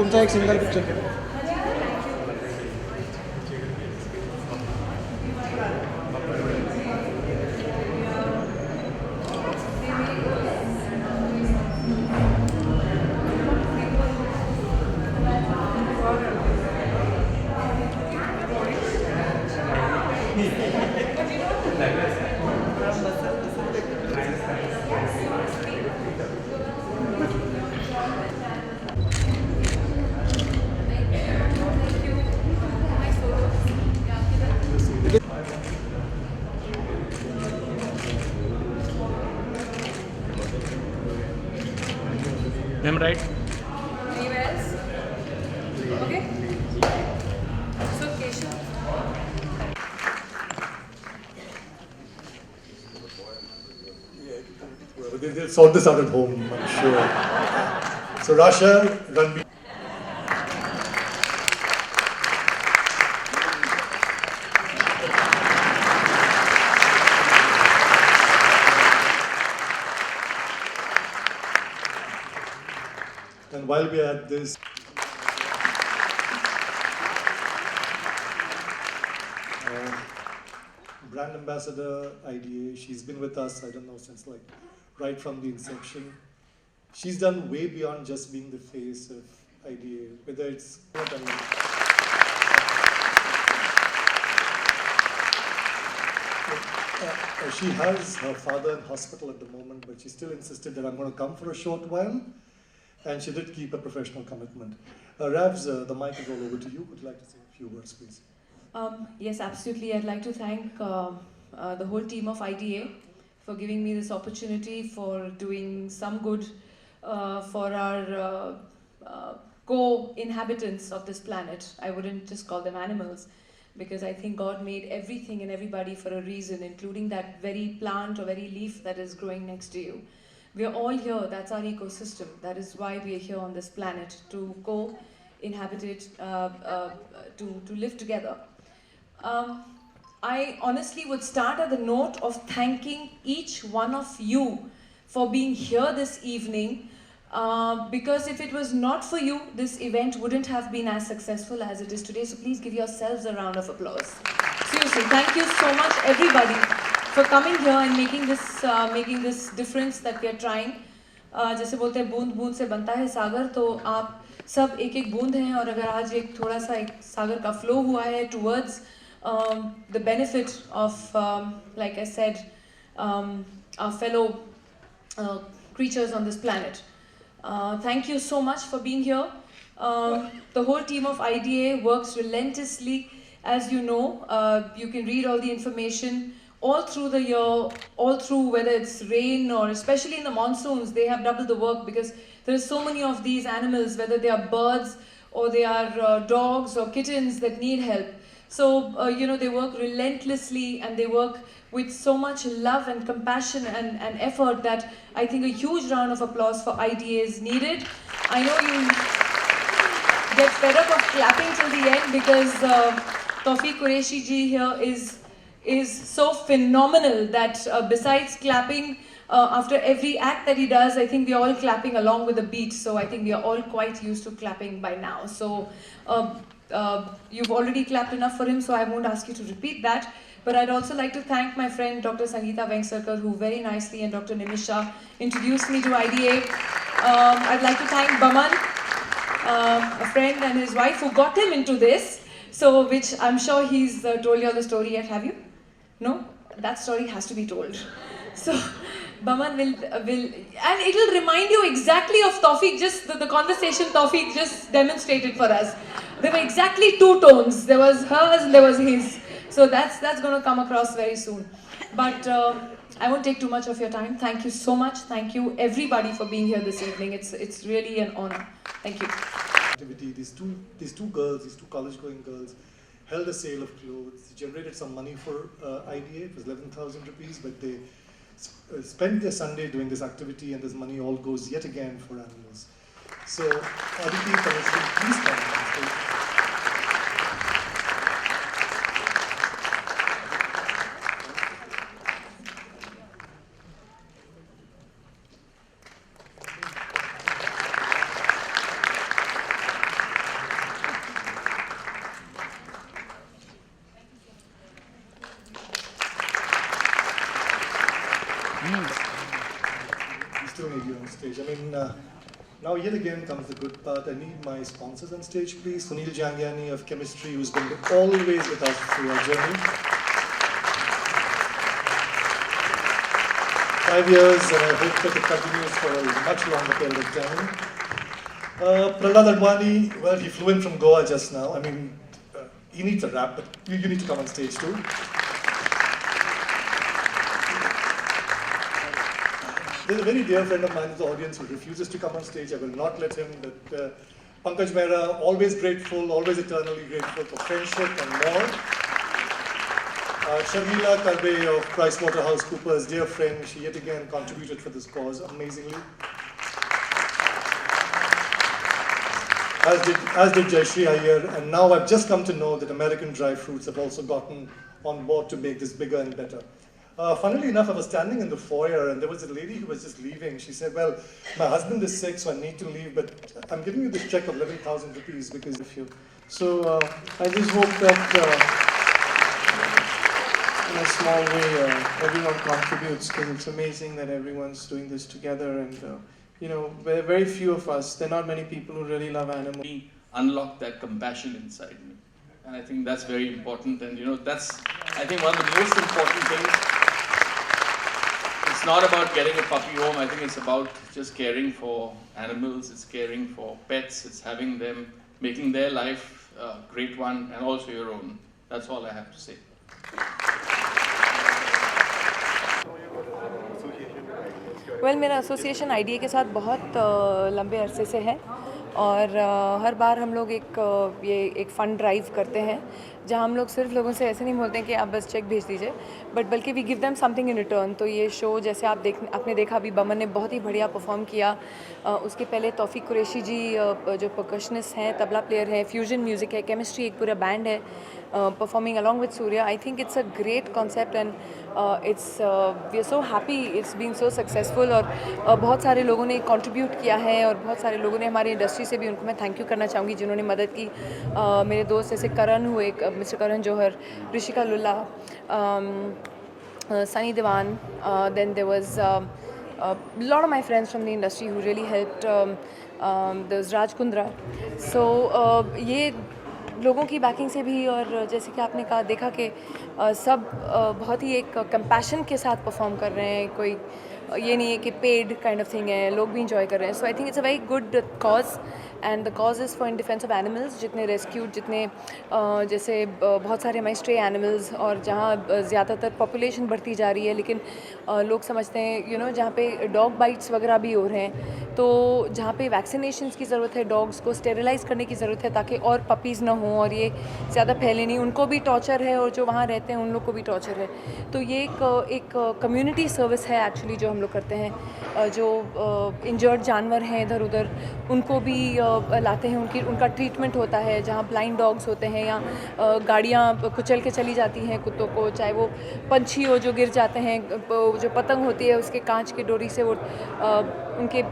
तुमचा एक single picture. I'm right. Anywhere else? Okay. So Keshav. Well, they'll sort this out at home, I'm sure. So Rasha, Ranbir. And while we are at this, brand ambassador IDA, she's been with us, I don't know, since like right from the inception. She's done way beyond just being the face of IDA, whether it's she has her father in hospital at the moment, but she still insisted that I'm going to come for a short while, and she did keep a professional commitment. Ravs, the mic is all over to you. Would you like to say a few words, please? Yes, absolutely. I'd like to thank the whole team of IDA for giving me this opportunity, for doing some good for our co-inhabitants of this planet. I wouldn't just call them animals, because I think God made everything and everybody for a reason, including that very plant or very leaf that is growing next to you. We are all here, that's our ecosystem. That is why we are here on this planet, to co-inhabit it, to live together. I honestly would start at the note of thanking each one of you for being here this evening, because if it was not for you, this event wouldn't have been as successful as it is today. So please give yourselves a round of applause. Seriously, thank you so much, everybody, for coming here and making this difference that we are trying. जैसे बोलते हैं बूंद बूंद से बनता है सागर, तो आप सब एक एक बूंद हैं, और अगर आज एक थोड़ा सा एक सागर का फ्लो हुआ है towards the benefit of, like I said, our fellow creatures on this planet. Thank you so much for being here. The whole team of IDA works relentlessly. As you know, you can read all the information all through the year, all through whether it's rain or especially in the monsoons, they have double the work, because there are so many of these animals, whether they are birds or they are dogs or kittens that need help. So, they work relentlessly, and they work with so much love and compassion and effort that I think a huge round of applause for IDA is needed. I know you get fed up of clapping till the end, because Tawfiq Qureshi ji here is so phenomenal that besides clapping after every act that he does, I think we are all clapping along with the beat. So I think we are all quite used to clapping by now. So you've already clapped enough for him, so I won't ask you to repeat that. But I'd also like to thank my friend Dr. Sangeeta Vengsarkar, who very nicely, and Dr. Nimisha introduced me to IDA. I'd like to thank Baman, a friend, and his wife who got him into this. So, which I'm sure he's told you all the story yet, have you? No? That story has to be told. So, Baman will, and it'll remind you exactly of Tawfiq, just the conversation Tawfiq just demonstrated for us. There were exactly two tones. There was hers and there was his. So that's going to come across very soon. But I won't take too much of your time. Thank you so much. Thank you everybody for being here this evening. It's really an honor. Thank you. Activity. These two girls, these two college-going girls, held a sale of clothes, generated some money for IDA. It was 11,000 rupees, but they spent their Sunday doing this activity, and this money all goes yet again for animals. So, Aditi, please come on stage. We still need you on stage. I mean, now yet again comes the good part. I need my sponsors on stage, please. Sunil Jangyani of Chemistry, who's been always with us through our journey. 5 years, and I hope that it continues for a much longer period of time. Prahlad Advani, well, he flew in from Goa just now. I mean, he needs a rap, but you need to come on stage too. There's a very dear friend of mine in the audience who refuses to come on stage. I will not let him. But Pankaj Mehra, always grateful, always eternally grateful for friendship and more. Sharmila Karbe of PricewaterhouseCoopers, dear friend, she yet again contributed for this cause amazingly. As did Jayashree Iyer, and now I've just come to know that American Dry Fruits have also gotten on board to make this bigger and better. Funnily enough, I was standing in the foyer and there was a lady who was just leaving. She said, well, my husband is sick, so I need to leave, but I'm giving you this check of 11,000 rupees because of you. So I just hope that in a small way everyone contributes, because it's amazing that everyone's doing this together. And you know, very few of us, there are not many people who really love animals. We unlock that compassion inside me. And I think that's very important. And you know, that's, I think, one of the most important things. It's not about getting a puppy home. I think it's about just caring for animals. It's caring for pets. It's having them, making their life a great one, and also your own. That's all I have to say. Well मेरा association IDA के साथ बहुत लंबे अरसे से है और हर बार हम लोग एक फ़ंड ड्राइव करते हैं जहां हम लोग सिर्फ लोगों से ऐसे नहीं बोलते हैं कि आप बस चेक भेज दीजिए, बट बल्कि we give them something in return. तो ये शो जैसे आपने देखा, अभी बमन ने बहुत ही बढ़िया परफॉर्म किया। उसके पहले तौफीक कुरैशी जी जो परकशनिस्ट हैं, तबला प्लेयर हैं, फ्यूजन म्यूज़िक है, केमिस्ट्री एक पूरा बैंड है performing along with Surya. I think it's a great concept and we are so happy it's being so successful. और बहुत सारे लोगों ने कंट्रीब्यूट किया है और बहुत सारे लोगों ने हमारी इंडस्ट्री से भी, उनको मैं थैंक यू करना चाहूँगी जिन्होंने मदद की। मेरे दोस्त जैसे करण हुए, मिस्टर करण जौहर, ऋषिका लुल्ला, सनी देवान, then there was a lot of my friends from the industry who really helped. There was Raj Kundra. So ये लोगों की बैकिंग से भी, और जैसे कि आपने कहा, देखा कि सब बहुत ही एक कंपैशन के साथ परफॉर्म कर रहे हैं। कोई ये नहीं है कि पेड काइंड ऑफ थिंग है, लोग भी इंजॉय कर रहे हैं। So I think it's a very good cause and the cause is for in defence of animals. जितने रेस्क्यूड, जितने जैसे बहुत सारे हमारे स्ट्रे एनिमल्स, और जहाँ ज़्यादातर पॉपुलेशन बढ़ती जा रही है, लेकिन लोग समझते हैं यू नो जहाँ पे डॉग बाइट्स वगैरह भी हो रहे हैं, तो जहाँ पे वैक्सीनेशंस की ज़रूरत है, डॉग्स को स्टेरिलाइज़ करने की ज़रूरत है ताकि और पपीज़ ना हों और ये ज़्यादा फैले नहीं। उनको भी टॉर्चर है और जो वहाँ रहते हैं उन लोग को भी टॉर्चर है। तो ये एक कम्युनिटी सर्विस है एक्चुअली जो हम लोग करते हैं। जो इंजर्ड जानवर हैं इधर उधर, उनको भी लाते हैं, उनका ट्रीटमेंट होता है। जहाँ ब्लाइंड डॉग्स होते हैं या गाड़ियाँ कुचल के चली जाती हैं कुत्तों को, चाहे वो पंछी हो जो गिर जाते हैं, जो पतंग होती है उसके कांच की डोरी से वो उनके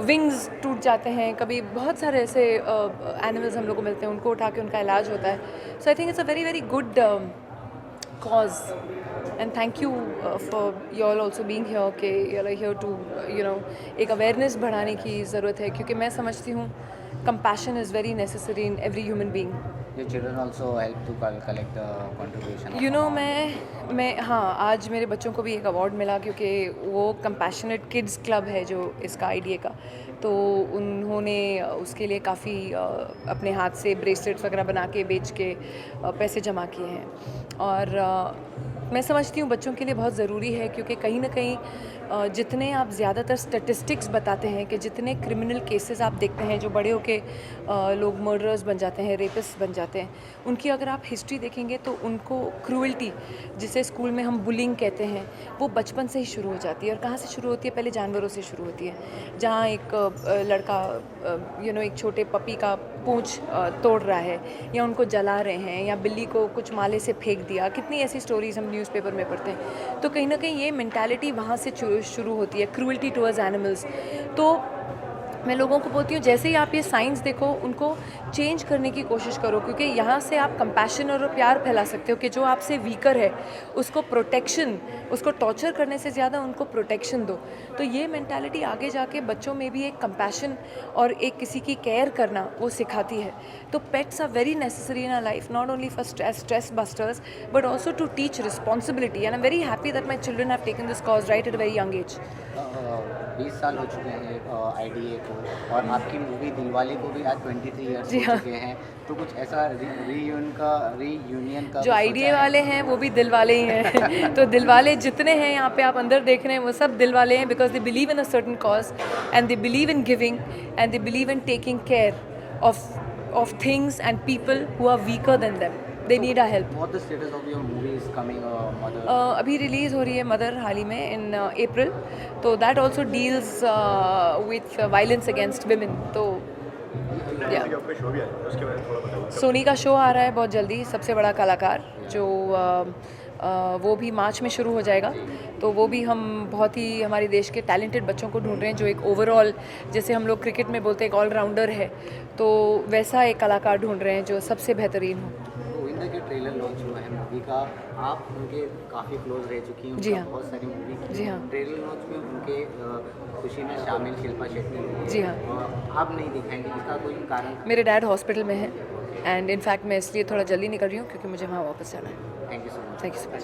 विंग्स टूट जाते हैं। कभी बहुत सारे ऐसे एनिमल्स हम लोग को मिलते हैं, उनको उठा के उनका इलाज होता है। So I think it's a very very good cause, and thank you for you all also being here कि you are here to you know एक awareness बढ़ाने की ज़रूरत है, क्योंकि मैं समझती हूँ compassion is very necessary in every human being. Your children also help to collect the contribution. You know मैं हाँ, आज मेरे बच्चों को भी एक अवार्ड मिला क्योंकि वो कंपैशनेट किड्स क्लब है जो इसका आइडिया का, तो उन्होंने उसके लिए काफ़ी अपने हाथ से ब्रेसलेट्स वगैरह बना के बेच के पैसे जमा किए हैं। और मैं समझती हूँ बच्चों के लिए बहुत ज़रूरी है, क्योंकि कहीं ना कहीं जितने आप ज़्यादातर स्टैटिस्टिक्स बताते हैं कि जितने क्रिमिनल केसेस आप देखते हैं जो बड़े होके लोग मर्डरर्स बन जाते हैं, रेपिस्ट बन जाते हैं, उनकी अगर आप हिस्ट्री देखेंगे तो उनको क्रूअल्टी, जिसे स्कूल में हम बुलिंग कहते हैं, वो बचपन से ही शुरू हो जाती है। और कहाँ से शुरू होती है? पहले जानवरों से शुरू होती है। जहाँ एक लड़का एक छोटे पपी का पूंछ तोड़ रहा है, या उनको जला रहे हैं, या बिल्ली को कुछ माले से फेंक दिया। कितनी ऐसी स्टोरीज हम न्यूज़पेपर में पढ़ते हैं। तो कहीं ना कहीं ये मेंटालिटी वहाँ से शुरू होती है, क्रूअल्टी टुवर्ड्स एनिमल्स। तो मैं लोगों को बोलती हूँ जैसे ही आप ये साइंस देखो उनको चेंज करने की कोशिश करो, क्योंकि यहाँ से आप कंपैशन और प्यार फैला सकते हो कि जो आपसे वीकर है उसको प्रोटेक्शन, उसको टॉर्चर करने से ज़्यादा उनको प्रोटेक्शन दो। तो ये मेंटालिटी आगे जाके बच्चों में भी एक कंपैशन और एक किसी की केयर करना वो सिखाती है। तो pets are very necessary in our life, not only for stress busters but also to teach responsibility, and I am very happy that my children have taken this cause right at a very young age. 20 साल हो चुके हैं IDA को, और आपकी movie Dilwale को भी आज 23 ईयर्स जी हो हाँ। चुके हैं। तो कुछ ऐसा रीयूनियन का जो कुछ आईडीए सोचा है? वाले हैं वो भी दिल वाले ही हैं। तो दिल वाले जितने हैं यहाँ पे आप अंदर देख रहे हैं वो सब दिल वाले हैं, because they believe in a certain cause and they believe in giving and they believe in taking care of things and people who are weaker than them, they need our help. What the status of your movie is coming, Mother? अभी release हो रही है mother हाल ही में इन अप्रैल, तो that also deals with violence against women. तो सोनी का show आ रहा है बहुत जल्दी, सबसे बड़ा कलाकार, जो वो भी मार्च में शुरू हो जाएगा। तो वो भी हम बहुत ही हमारे देश के टैलेंटेड बच्चों को ढूंढ रहे हैं जो एक ओवरऑल, जैसे हम लोग क्रिकेट में बोलते हैं एक ऑलराउंडर है, तो वैसा एक कलाकार ढूंढ रहे हैं जो सबसे बेहतरीन हो। गोविंदा के ट्रेलर लॉन्च हुआ है मूवी का, आप उनके काफ़ी क्लोज रह चुकी हैं, जी उनका हाँ। बहुत सारी मूवी की। जी हाँ। ट्रेलर लॉन्च में उनके खुशी में शामिल शिल्पा शेट्टी, जी हाँ। आप नहीं दिखाएंगे, इसका कोई कारण? मेरे डैड हॉस्पिटल में हैं एंड इनफैक्ट मैं इसलिए थोड़ा जल्दी निकल रही हूँ क्योंकि मुझे वहाँ वापस जाना है। Thank you so much. Thank you so much.